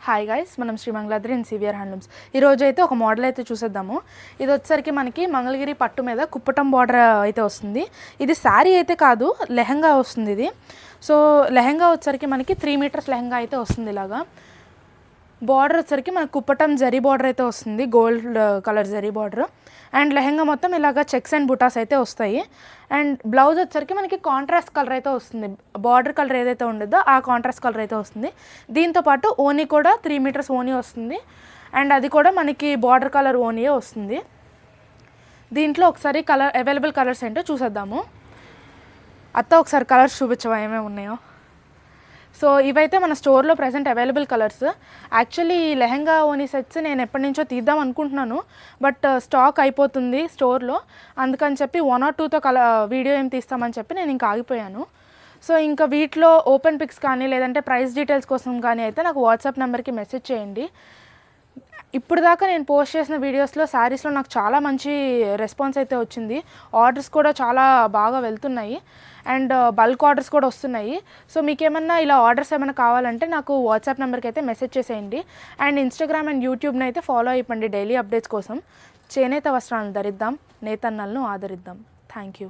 Hi guys, మనం Sri Mangaladri and CVR handlooms. ఈరోజు అయితే ఒక మోడల్ అయితే చూసేద్దాము. ఇది వచ్చేసరికి మనకి మంగళగిరి పట్టు మీద కుప్పటం బార్డర్ అయితే వస్తుంది. ఇది శారీ అయితే కాదు, లెహంగా వస్తుంది ఇది. సో లెహంగా వచ్చేసరికి మనకి 3 మీటర్స్ లెహంగా అయితే వస్తుంది. ఇలాగా బార్డర్ వచ్చేసరికి మనకు కుప్పటం జరీ బార్డర్ అయితే వస్తుంది, gold colour zari border. And lehenga మొత్తం ఇలాగ చెక్స్ అండ్ బుటాస్ అయితే వస్తాయి. అండ్ బ్లౌజ్ వచ్చేసరికి మనకి కాంట్రాస్ట్ కలర్ అయితే వస్తుంది. బార్డర్ కలర్ ఏదైతే ఉండదో ఆ కాంట్రాస్ట్ కలర్ అయితే వస్తుంది. దీంతోపాటు ఓనీ కూడా 3 మీటర్స్ ఓనీ వస్తుంది. అండ్ అది కూడా మనకి బార్డర్ కలర్ ఓనీయే వస్తుంది. దీంట్లో ఒకసారి అవైలబుల్ కలర్స్ ఏంటో చూసేద్దాము. ఒకసారి కలర్స్ చూపించవా ఏమేమి ఉన్నాయో. సో ఇవైతే మన స్టోర్లో ప్రజెంట్ అవైలబుల్ కలర్స్. యాక్చువల్లీ ఈ లెహంగా ఓనీ సెట్స్ నేను ఎప్పటి నుంచో తీద్దాం అనుకుంటున్నాను, బట్ స్టాక్ అయిపోతుంది స్టోర్లో. అందుకని చెప్పి 1 or 2తో వీడియో ఏం తీస్తామని చెప్పి నేను ఇంకా ఆగిపోయాను. సో ఇంకా వీటిలో ఓపెన్ పిక్స్ కానీ లేదంటే ప్రైస్ డీటెయిల్స్ కోసం కానీ అయితే నాకు వాట్సాప్ నెంబర్కి మెసేజ్ చేయండి. ఇప్పుడు దాకా నేను పోస్ట్ చేసిన వీడియోస్లో శారీస్లో నాకు చాలా మంచి రెస్పాన్స్ అయితే వచ్చింది. ఆర్డర్స్ కూడా చాలా బాగా వెళ్తున్నాయి అండ్ బల్క్ ఆర్డర్స్ కూడా వస్తున్నాయి. సో మీకేమన్నా ఇలా ఆర్డర్స్ ఏమైనా కావాలంటే నాకు వాట్సాప్ నెంబర్కి అయితే మెసేజ్ చేసేయండి. అండ్ ఇన్స్టాగ్రామ్ అండ్ యూట్యూబ్ని అయితే ఫాలో అయిపోండి డైలీ అప్డేట్స్ కోసం. చేనేత వస్త్రాలను ధరిద్దాం, నేతన్నలను ఆదరిద్దాం. Thank you.